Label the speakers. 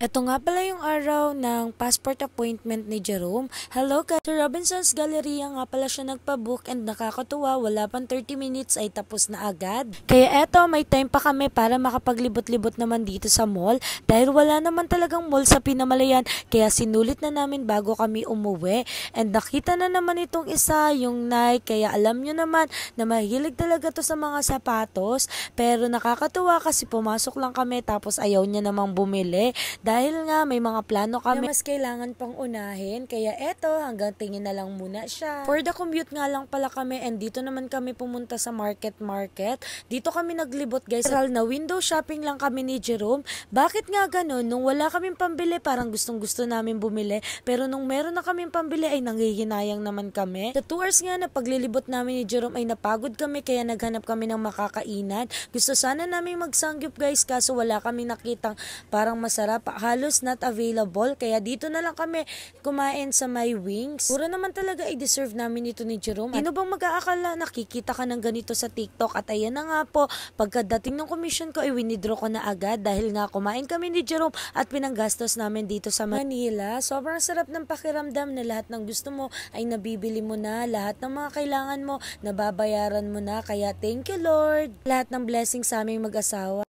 Speaker 1: Ito nga pala yung araw ng passport appointment ni Jerome. Hello guys! Sa Robinson's Galleria nga pala siya nagpa-book and nakakatuwa, wala pang 30 minutes ay tapos na agad. Kaya eto, may time pa kami para makapaglibot-libot naman dito sa mall dahil wala naman talagang mall sa Pinamalayan kaya sinulit na namin bago kami umuwi. And nakita na naman itong isa, yung Nike, kaya alam nyo naman na mahilig talaga to sa mga sapatos. Pero nakakatuwa kasi pumasok lang kami tapos ayaw niya namang bumili. Dahil nga may mga plano kami na mas kailangan pang unahin, kaya eto hanggang tingin na lang muna siya. For the commute nga lang pala kami and dito naman kami pumunta sa market. Dito kami naglibot guys. Literal na window shopping lang kami ni Jerome. Bakit nga ganun? Nung wala kaming pambili parang gustong gusto namin bumili pero nung meron na kaming pambili ay nanghihinayang naman kami. Sa 2 hours nga na paglilibot namin ni Jerome ay napagod kami kaya naghanap kami ng makakainan. Gusto sana namin magsangyup guys kaso wala kami nakitang parang masarap, halos not available, kaya dito na lang kami kumain sa My Wings. Pura naman talaga i-deserve namin ito ni Jerome. Sino bang mag-aakala nakikita ka ng ganito sa TikTok? At ayan na nga po, pagkadating ng commission ko ay winidraw ko na agad dahil nga kumain kami ni Jerome at pinanggastos namin dito sa Manila. Sobrang sarap ng pakiramdam na lahat ng gusto mo ay nabibili mo na, lahat ng mga kailangan mo nababayaran mo na, kaya thank you Lord. Lahat ng blessings sa aming mag-asawa.